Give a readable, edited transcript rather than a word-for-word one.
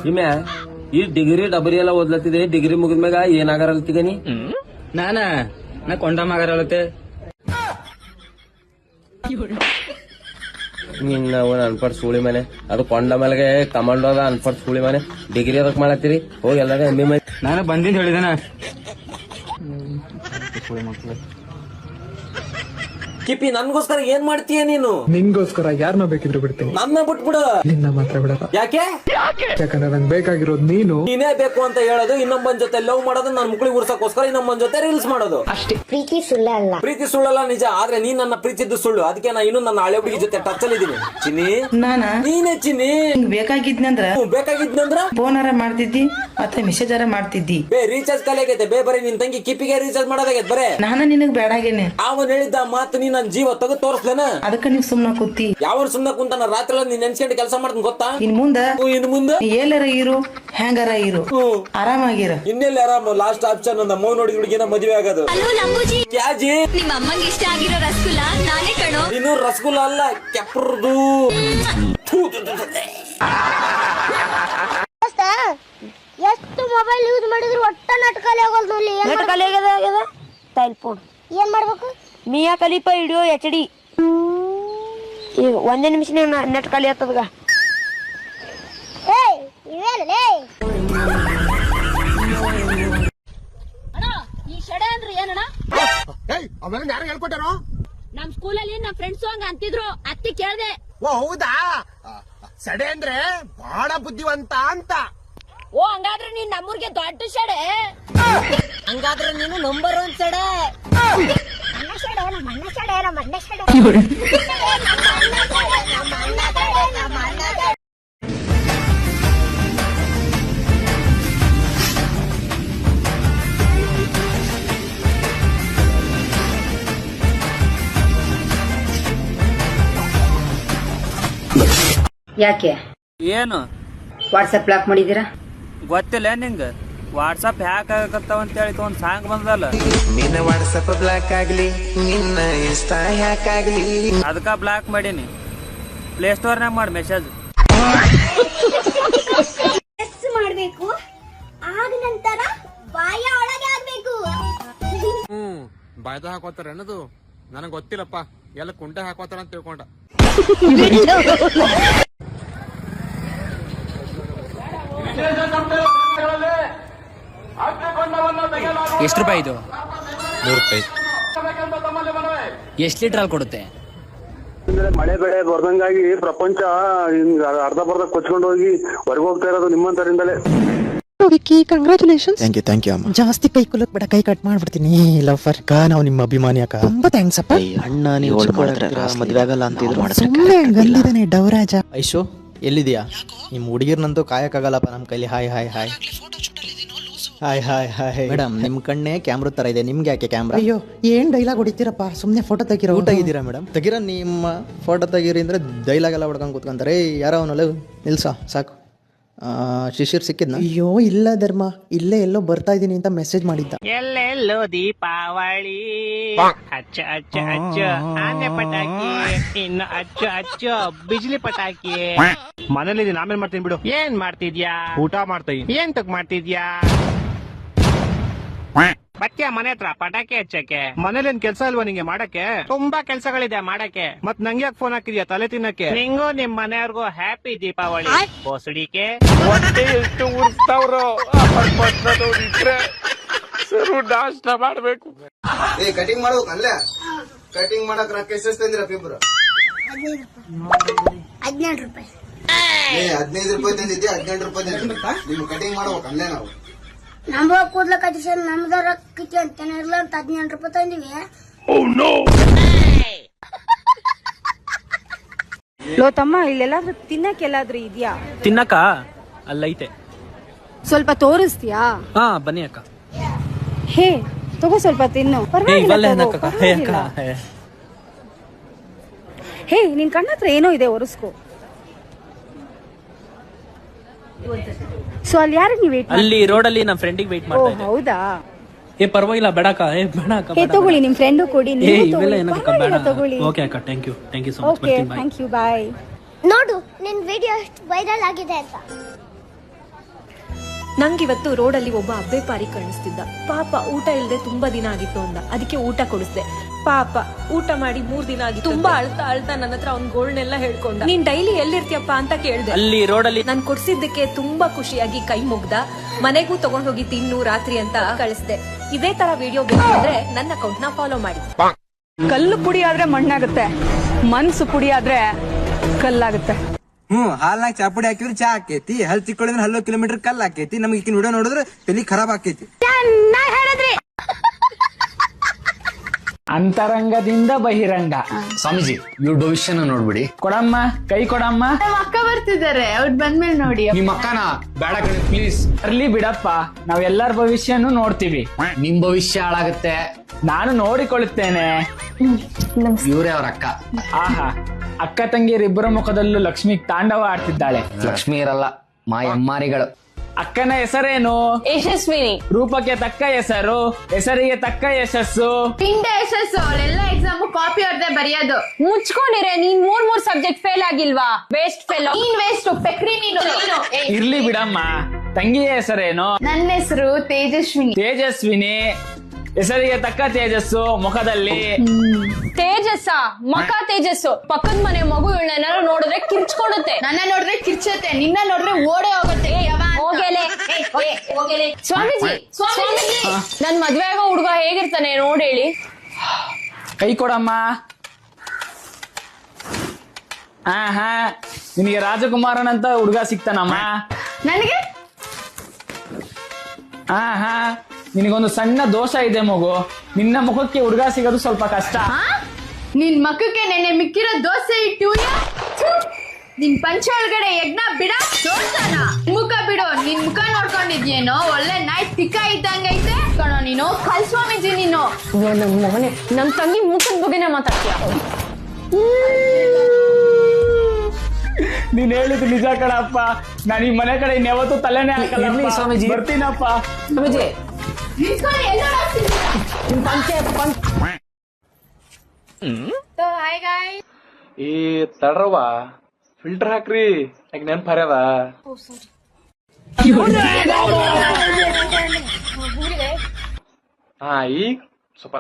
ಇಮ್ಯಾ ಈ ಡಿಗ್ರಿ ಡಬರಿ ಎಲ್ಲ ಓದ್ಲತ್ತಿದೆ. ಡಿಗ್ರಿ ಮುಗಿದ್ಮ್ಯಾಗ ಏನಾಗಾರಲ್ತಿಗನಿ? ನಾ ಕೊಂಡಮಾಗರಲತ್ತೆ. ನಿನ್ನ ಅನ್ಪಡ್ ಸುಳಿ ಮನೆ ಅದು ಕೊಂಡ ಮೇಲೆಗೆ ಕಮಾಂಡೋ ಅದ ಅನ್ಪಡ್ ಸುಳಿ ಮನೆ. ಡಿಗ್ರಿ ಅದಕ್ ಮಾಡತ್ತೀರಿ ಹೋಗಿ ಎಲ್ಲಾಗ ಎಮ್ಮಿ ಮೈ. ನಾನು ಬಂದಿಂದ ಹೇಳಿದನ ಕಿಪಿ ನನ್ಗೋಸ್ಕರ ಏನ್ ಮಾಡ್ತೀಯ ನೀನು? ನಿನ್ಗೋಸ್ಕರ ಯಾರನ್ನ ಬೇಕಿದ್ರು ಬಿಡ್ತೀನಿ. ನನ್ನ ಬಿಟ್ಬಿಡು. ನಿನ್ನ ಮಾತ್ರ ಬಿಡಲ್ಲ. ಯಾಕೆ? ಯಾಕಂದ್ರೆ ನಂಗೆ ಬೇಕಾಗಿರೋದು ನೀನು. ನೀನೇ ಬೇಕು ಅಂತ ಹೇಳೋದು, ಇನ್ನೊಬ್ಬನ ಜೊತೆ ಲವ್ ಮಾಡೋದು, ನನ್ನ ಮುಕ್ಳಿಗೆ ಉರ್ಸಕ್ಕೋಸ್ಕರ ಇನ್ನೊಬ್ಬನ ಜೊತೆ ರೀಲ್ಸ್ ಮಾಡೋದು ಅಷ್ಟೇ. ಪ್ರೀತಿ ಸುಳ್ಳಲ್ಲ. ಪ್ರೀತಿ ಸುಳ್ಳಲ್ಲ ನಿಜ, ಆದ್ರೆ ನೀನ್ ನನ್ನ ಪ್ರೀತಿದ್ದು ಸುಳ್ಳು. ಅದಕ್ಕೆ ನಾ ಇನ್ನು ನನ್ನ ಹಳೆ ಹುಡುಗಿ ಜೊತೆ ಟಚ್ ಅಲ್ಲಿ ಇದೀನಿ. ಚಿನ್ನಿ ನೀನೇ ಚಿನ್ನಿ. ಬೇಕಾಗಿದ್ನಂದ್ರ ಫೋನಾರ ಮಾಡ್ತಿದ್ದಿ ಮತ್ತೆ ಮೆಸೇಜ್ ಮಾಡ್ತಿದ್ದಿ. ರೀಚಾರ್ಜ್ ಖಾಲಿ ಆಗೈತೆ ಬರೀ ನಿನ್ ತಂಗಿ ಕಿಪಿಗೆ ರೀಚಾರ್ಜ್ ಮಾಡೋದಾಗೈತೆ ಬರೇ. ನಾನು ನಿನಗ್ ಬೇಡಾಗೇನೆ. ಅವನ್ ಹೇಳಿದ್ದ ಮಾತು ನೀ ನನ್ ಜೀವ ತೆಗೆದು ತೋರಿಸ್ಲೇನ? ಅದಕ್ಕ ನೀವ್ ಸುಮ್ನ ಕೂತಿ. ಯಾವ ಸುಮ್ನ ಕುಂತಾನ ರಾತ್ರಿ ಎಲ್ಲ ನೀನ್ ನೆನ್ಸ್ಕೊಂಡು ಕೆಲಸ ಮಾಡ್ತೀನಿ ಗೊತ್ತಾ? ಇನ್ ಮುಂದ ಎಲ್ಲರ ಇರು ಹ್ಯಾಂಗಾರ ಇರು ಆರಾಮಾಗಿರ. ಇನ್ನೆಲ್ಲಿ ಆರಾಮ? ಲಾಸ್ಟ್ ಆಪ್ಷನ್ ನಮ್ಮ ಮೌ ನೋಡಿ ಹುಡುಗಿನ ಮದುವೆ ಆಗೋದು. ಕ್ಯಾಜಿ ನಿಮ್ಮ ಅಮ್ಮಂಗೆ ಇಷ್ಟ ಆಗಿರೋ ರಸಗುಲ್ಲ ನಾನೇ ಕಣೋ. ಇನ್ನು ರಸಗುಲ್ಲ ಅಲ್ಲ ಕೆಪ್ರದು. ಎಷ್ಟು ಮೊಬೈಲ್ ಯೂಸ್ ಮಾಡಿದ್ರು ಒಟ್ಟ ನಟ್ಕಲಿ ಆಗೋದು. ನಟ್ಕಲಿ ಆಗ್ಯದ ಟೈಲ್ ಫೋನ್. ಏನ್ ಮಾಡ್ಬೇಕು? Mia Khalifa video HD. ಈಗ ಒಂದೇ ನಿಮಿಷ ನೆಟ್ ಖಾಲಿ ಆಗ್ತದ. ಏಯ್ ಇವೇನಲೇ ಅಣ್ಣ ಈ ಶಡೆ ಅಂದ್ರೆ ಏನಣ್ಣ? ಏಯ್ ಅವೆಲ್ಲ ಯಾರು ಹೇಳ್ಕೊಟ್ಟಾರೋ? ನಮ್ ಸ್ಕೂಲಲ್ಲಿ ನಮ್ ಫ್ರೆಂಡ್ಸ್ ಹಂಗ ಅಂತಿದ್ರು, ಅತ್ತಿ ಕೇಳ್ದೆ. ಓ ಹೌದಾ? ಸಡೆ ಅಂದ್ರೆ ಬಹಳ ಬುದ್ಧಿವಂತ ಅಂತ. ಓ ಹಂಗಾದ್ರೆ ನೀನ್ ನಮ್ಮೂರ್ಗೆ ದೊಡ್ಡ ಶಡೆ. ಹಂಗಾದ್ರೆ ನೀನು ನಂಬರ್ 1 ಸಡೆ. ಯಾಕೆ ಏನು ವಾಟ್ಸ್ಆಪ್ ಬ್ಲಾಕ್ ಮಾಡಿದೀರಾ? ಗೊತ್ತಿಲ್ಲ ನಿಂಗ ವಾಟ್ಸಪ್ ಹ್ಯಾಕ್ ಆಗಕತ್ತಾವ ಅಂತ ಹೇಳಿ ಒಂದ್ ಸಾಂಗ್ ಬಂದಲ್ಲ. ನಿನ್ನ ವಾಟ್ಸಪ್ ಬ್ಲಾಕ್ ಆಗ್ಲಿ, ನಿನ್ನ ಇನ್ಸ್ಟಾ ಹ್ಯಾಕ್ ಆಗ್ಲಿ, ಅದಕ್ಕ ಬ್ಲಾಕ್ ಮಾಡೀನಿ. ಪ್ಲೇ ಸ್ಟೋರ್ ನಾಗ ಮಾಡಿ ಮೆಸೇಜ್ ಮಾಡ್ಬೇಕು. ಆಗ ನಂತರ ಬಾಯ ಒಳಗೆ ಆಗ್ಬೇಕು. ಬಾಯ್ದ ಹಾಕೋತಾರ ಅನ್ನೋದು ನನಗ್ ಗೊತ್ತಿಲ್ಲಪ್ಪ. ಎಲ್ಲ ಕುಂಟೆ ಹಾಕೋತಾರ ಅಂತ ತಿಳ್ಕೊಂಡ. ಎಷ್ಟು ರೂಪಾಯಿ ಇದು? 3 ರೂಪಾಯಿ. ಎಷ್ಟು ಲೀಟರ್ ಅಲ್ಲಿ ಕೊಡುತ್ತೆ? ಮಳೆ ಬೆಳೆ ಬರ್ದಂಗಾಗಿ ಪ್ರಪಂಚ ಹಿಂಗ ಅರ್ಧ ಬರ್ಧ ಕೊಚ್ಕೊಂಡು ಹೋಗಿ ಹೊರಗೆ ಹೋಗ್ತಾ ಇರೋದು ನಿಮ್ಮಂತರಿಂದಲೇ. ವಿಕ್ಕಿ ಕಂಗ್ರಾಚುಲೇಷನ್ಸ್. ಥ್ಯಾಂಕ್ ಯು ಅಮ್ಮ. ಜಾಸ್ತಿ ಕೈ ಕುಲಕ್ ಬೇಡ, ಕೈ ಕಟ್ ಮಾಡ್ಬಿಡ್ತೀನಿ. ಲವರ್ ಕಾ ನಾವು ನಿಮ್ಮ ಅಭಿಮಾನಿ ಅಕ್ಕ. ತುಂಬಾ ಥ್ಯಾಂಕ್ಸ್ ಅಪ್ಪ. ಅಣ್ಣ ನೀವು ಮದುವೆ ಆಗಲ್ಲ ಅಂತಿದ್ರು. ಸುಮ್ಮನೆ ಗಲ್ಲಿದಾನೆ ಡವರಾಜ. ಐಶೋ ಎಲ್ಲಿದ್ಯಾ? ನಿಮ್ಮ ಹುಡುಗಿರ್ನಂತೂ ಕಾಯಕ್ಕಾಗಲ್ಲಪ್ಪ ನಮ್ಮ ಕೈಲಿ. Hi hi hi hi hi hi. Madam ನಿಮ್ ಕಣ್ಣೆ ಕ್ಯಾಮ್ರಾ ತರ ಇದೆ, ನಿಮ್ಗೆ ಯಾಕೆ ಕ್ಯಾಮ್ರಾ? ಅಯ್ಯೋ ಏನ್ ಡೈಲಾಗ್ ಹೊಡಿತೀರಪ್ಪ, ಸುಮ್ನೆ ಫೋಟೋ ತೆಗಿರೋ. ಊಟ ಇದ್ದೀರಾ ಮೇಡಮ್? ತೆಗಿರ ನಿಮ್ಮ ಫೋಟೋ ತೆಗೀರಿ ಅಂದ್ರೆ ಡೈಲಾಗ್ ಎಲ್ಲ ಹೊಡ್ಕೊಂಡ್ ಕೂತ್ಕೊಂತಾರೆ. ಯಾರೋ ಅವನಲ್ಲ ನಿಲ್ಸ ಸಾಕು. ಶಿಶಿರ್ ಸಿಕ್ಕಿದ್ನ? ಅಯ್ಯೋ ಇಲ್ಲ ಧರ್ಮ, ಇಲ್ಲೇ ಎಲ್ಲೋ ಬರ್ತಾ ಇದೀನಿ ಅಂತ ಮೆಸೇಜ್ ಮಾಡಿದ್ದ. ಎಲ್ಲೆಲ್ಲೋ ದೀಪಾವಳಿ, ಅಚ್ಚ ಅಚ್ಚ ಅಚ್ಚ ಆನೆ ಪಟಾಕಿ, ಇನ್ನು ಅಚ್ಚ ಅಚ್ಚ ಬಿಜ್ಲಿ ಪಟಾಕಿ. ಮನೇಲಿ ಆಮೇಲೆ ಮಾಡ್ತೀನಿ ಬಿಡು. ಏನ್ ಮಾಡ್ತಿದ್ಯಾ? ಊಟ ಮಾಡ್ತಾ ಇದ್ದೀನಿ. ಏನ್ ತಗ್ ಮಾಡ್ತಿದ್ಯಾ? ಬತ್ತೀಯ ಮನೆ ಹತ್ರ ಪಟಾಕಿ ಹಚ್ಚಕ್ಕೆ? ಮನೇಲಿ ಏನ್ ಕೆಲ್ಸ ಇಲ್ವಾ ನಿಂಗೆ ಮಾಡಕ್ಕೆ? ತುಂಬಾ ಕೆಲ್ಸಗಳಿದೆ ಮಾಡಕ್ಕೆ. ಮತ್ ನಂಗೆ ಯಾಕೆ ಫೋನ್ ಹಾಕಿದ್ಯಾ ತಲೆ ತಿನ್ನಕ್ಕೆ? ನಿಂಗೂ ನಿಮ್ ಮನೆಯವ್ರಿಗೂ ಹ್ಯಾಪಿ ದೀಪಾವಳಿ. ಬೋಸಡಿಕೆ ಎಷ್ಟು ಉರ್ಸ್ತಾವ್ರು ಇಟ್ರೆ ಸರು ನಾಷ್ಟ ಮಾಡ್ಬೇಕು. ಕಟಿಂಗ್ ಮಾಡ್ಬೇಕು ಅಲ್ಲೇ. ಕಟಿಂಗ್ ಮಾಡಕ್ ರೊಕ್ಕ ಎಷ್ಟು ತಂದಿರ ಇಬ್ರು? 17 ರೂಪಾಯಿ. 15 ರೂಪಾಯಿ ತಂದಿದ್ದೆ, 18 ರೂಪಾಯಿ ತಂದಿದ್ದೆ. ನಿಮ್ ಕಟಿಂಗ್ ಮಾಡ್ಬೇಕು ಅಲ್ಲೇ. ನಾವು ನಮ್ಗ ಕೂದ್ಲ ಕಟ್ಟಿಸ ನಮ್ದ ರೊಕ್ಕ ಅಂತೇನೆ ಇರ್ಲ ಅಂತ 18 ರೂಪಾಯಿ ತಂದಿವಿ. ಲೋ ತಮ್ಮ, ಇಲ್ಲೆಲ್ಲಾದ್ರೂ ತಿನ್ನಕ್ಕೆಲ್ಲಾದ್ರೂ ಇದ್ಯಾ? ತಿನ್ನಕ ಅಲ್ಲೈತೆ, ಸ್ವಲ್ಪ ತೋರಿಸ್ತೀಯಾ? ಹಾ ಬನ್ನಿ ಅಕ್ಕ. ಹೇ ತಗೋ ಸ್ವಲ್ಪ ತಿನ್ನು. ಹೇ ನಿನ್ ಕಣ್ಣ ಹತ್ರ ಏನೋ ಇದೆ, ಒರೆಸ್ಕೋ. ಸೊ ಅಲ್ಲಿ ಯಾರಿಗೆ ನೀವು ವೇಟ್? ಅಲ್ಲಿ ರೋಡಲ್ಲಿ ನಮ್ಮ ಫ್ರೆಂಡಿಗೆ ವೇಟ್ ಮಾಡ್ತಾ ಇದ್ದೆ. ಹೌದಾ? ಏ ಪರವಾಗಿಲ್ಲ ಬೇಡಕ್ಕ. ಹೇ ತಗೊಳ್ಳಿ, ನಿಮ್ ಫ್ರೆಂಡು ಕೊಡಿ. ತಗೊಳ್ಳಿ. ಓಕೆ ಅಕ್ಕ, thank you so much. Thank you, bye. ನೋಡು ನಿನ್ ವಿಡಿಯೋ ಎಷ್ಟು ವೈರಲ್ ಆಗಿದೆ ಅಂತ. ನಂಗಿವತ್ತು ರೋಡಲ್ಲಿ ಒಬ್ಬ ಅಬ್ಬೆಪಾರಿ ಕಾಣಿಸ್ತಿದ್ದ. ಪಾಪ ಊಟ ಇಲ್ದೆ ತುಂಬಾ ದಿನ ಆಗಿತ್ತು ಅಂದ. ಅದಕ್ಕೆ ಊಟ ಕೊಡಿಸ್ದೆ. ಪಾಪ ಊಟ ಮಾಡಿ 3 ದಿನ ಆಗಿತ್ತು. ತುಂಬಾ ಅಳ್ತಾ ನನ್ನ ಹತ್ರ ಅವ್ನ್ ಗೋಳ್ನೆಲ್ಲ ಹೇಳ್ಕೊಂಡ. ನೀನ್ ಡೈಲಿ ಎಲ್ಲಿರ್ತೀಯಪ್ಪ ಅಂತ ಕೇಳ್ದೆ. ಅಲ್ಲಿ ರೋಡಲ್ಲಿ ನಾನ್ ಕೊಡ್ಸಿದ್ದಕ್ಕೆ ತುಂಬಾ ಖುಷಿಯಾಗಿ ಕೈ ಮುಗ್ದ. ಮನೆಗೂ ತಗೊಂಡ್ ಹೋಗಿ ತಿನ್ನು ರಾತ್ರಿ ಅಂತ ಕಳಿಸ್ದೆ. ಇದೇ ತರ ವಿಡಿಯೋ ಬೇಕಾದ್ರೆ ನನ್ನ ಅಕೌಂಟ್ ನ ಫಾಲೋ ಮಾಡಿ. ಕಲ್ಲು ಪುಡಿ ಆದ್ರೆ ಮಣ್ಣಾಗುತ್ತೆ, ಮನ್ಸು ಪುಡಿ ಆದ್ರೆ ಕಲ್ಲಾಗುತ್ತೆ. ಹಾಲ್ನಾಗ ಚಾಪುಡಿ ಹಾಕಿದ್ರೆ ಚಾ ಆಕೈತಿ, ಹಲ್ ಚಿಕ್ಕೋಳಿದ್ರೆ 10 ಕಿಲೋಮೀಟರ್ ಕಲ್ ಆಕೈತಿ. ನಮ್ಗೆ ಈಕಿನ ವಿಡಿಯೋ ನೋಡಿದ್ರೆ ತಲೆ ಖರಾಬ್ ಆಕೈತಿ. ಅಂತರಂಗದಿಂದ ಬಹಿರಂಗ. ಸ್ವಾಮೀಜಿ ಇವ್ರ ಭವಿಷ್ಯನ ನೋಡ್ಬಿಡಿ. ಕೊಡಮ್ಮ, ಕೈ ಕೊಡಮ್ಮ. ಅಕ್ಕ ಬರ್ತಿದ್ದಾರೆ, ಅವ್ರು ಬಂದ್ಮೇಲೆ ನೋಡಿ. ನಿಮ್ಮ ಅಕ್ಕನ ಬೇಡ ಕಣೆ ಪ್ಲೀಸ್. ಅರ್ಲಿ ಬಿಡಪ್ಪ, ನಾವ್ ಎಲ್ಲಾರ ಭವಿಷ್ಯನೂ ನೋಡ್ತೀವಿ. ನಿಮ್ ಭವಿಷ್ಯ ಹಾಳಾಗುತ್ತೆ. ನಾನು ನೋಡಿಕೊಳ್ಳುತ್ತೇನೆ. ಇವ್ರೇ ಅವ್ರ ಅಕ್ಕ. ಆಹಾ, ಅಕ್ಕ ತಂಗಿಯರಿಬ್ಬರ ಮುಖದಲ್ಲೂ ಲಕ್ಷ್ಮಿ ತಾಂಡವ ಆಡ್ತಿದ್ದಾಳೆ. ಲಕ್ಷ್ಮಿ ಇರಲ್ಲ, ಮಾಯಮ್ಮಾರಿಗಳು. ಅಕ್ಕನ ಹೆಸರೇನು? ಯಶಸ್ವಿನಿ. ರೂಪಕ್ಕೆ ತಕ್ಕ ಹೆಸರು, ಹೆಸರಿಗೆ ತಕ್ಕ ಯಶಸ್ಸು. ಪಿಂಡ ಯಶಸ್ಸು. ಅವಳೆಲ್ಲ ಎಕ್ಸಾಮ್ ಕಾಪಿ ಅವ್ರದೇ ಬರೆಯೋದು. ಮುಚ್ಕೊಂಡಿರೆ, ನೀನ್ 3 ಸಬ್ಜೆಕ್ಟ್ ಫೇಲ್ ಆಗಿಲ್ವಾ? Waste fail. ನೀನ್ ವೇಸ್ಟ್, ಪೆಕ್ರಿ ನೀನು. ಇರ್ಲಿ ಬಿಡಮ್ಮ, ತಂಗಿಯ ಹೆಸರೇನು? ನನ್ನ ಹೆಸರು ತೇಜಸ್ವಿನಿ. ತೇಜಸ್ವಿನಿ, ಹೆಸರಿಗೆ ತಕ್ಕ ತೇಜಸ್ಸು ಮುಖದಲ್ಲಿ. ತೇಜಸ್ಸ ಮಕ ತೇಜಸ್ಸು. ಪಕ್ಕದ ಮನೆ ಮಗು ಏನಾರು ನೋಡಿದ್ರೆ ಕಿರ್ಚ್ಕೊಡುತ್ತೆ. ನನ್ನ ನೋಡಿದ್ರೆ ಕಿರ್ಚುತ್ತೆ, ನಿನ್ನ ನೋಡಿದ್ರೆ ಓಡೇ ಹೋಗುತ್ತೆ. ಸ್ವಾಮೀಜಿ, ನನ್ ಮದ್ವೆ ಆಗೋ ಹುಡುಗ ಹೇಗಿರ್ತಾನೆ ನೋಡಿ ಹೇಳಿ. ಕೈ ಕೊಡಮ್ಮ. ಹಾ, ನಿನಗೆ ರಾಜಕುಮಾರನ್ ಅಂತ ಹುಡುಗ ಸಿಗ್ತಾನಮ್ಮ. ನನಗೆ ಹಾ, ನಿನಗೊಂದು ಸಣ್ಣ ದೋಷ ಇದೆ ಮಗು. ನಿನ್ನ ಮುಖಕ್ಕೆ ಹುಡುಗ ಸಿಗೋದು ಸ್ವಲ್ಪ ಕಷ್ಟ. ನಿನ್ ಮಕ್ಕಕ್ಕೆ ನೆನೆ ಮಿಕ್ಕಿರೋ ದೋಸೆ ಇಟ್ಟು ನಿನ್ ಪಂಚ ಒಳಗಡೆ ಯಜ್ಞ ಬಿಡ ನೋಡ್ತಾನ. ಮುಖ ಬಿಡು, ನಿನ್ ಮುಖ ನೋಡ್ಕೊಂಡಿದ್ಯೇನೋ ಒಳ್ಳೆ ನಾಯಿ ತಿಕ್ಕ ಇದ್ದಂಗೈತೆ ಕಣೋ ನೀನು. ಕಲ್ ಸ್ವಾಮೀಜಿ ನೀನು. ನಮ್ ಮಗನೆ, ನಮ್ ತಂಗಿ ಮುಖದ ಬಗ್ಗೆನೇ ಮಾತಾಡ್ತೀಯ. ನೀನ್ ಹೇಳಿದ್ದು ನಿಜ ಕಣಪ್ಪ. ನಾನು ಈ ಮನೆ ಕಡೆ ಇನ್ಯಾವತ್ತೂ ತಲೆನೇ ಹಾಕಲ್ಲ. ಇರ್ಲಿ ಸ್ವಾಮೀಜಿ. ಬರ್ತೀನಪ್ಪ. ಸ್ವಾಮೀಜಿ ನಿಂತ್ಕೊಂಡು ಎಲ್ಲೋ ಹೋಗ್ತೀನಿ. ಹಾಯ್ ಗಾಯ್. ಈ ತಡ್ರವ್ವ, ಫಿಲ್ಟರ್ ಹಾಕ್ರಿ, ಯಾಕೆ ನೆನ್ಪ ಹರ್ಯದ. ಹಾ, ಈಗ ಸ್ವಲ್ಪ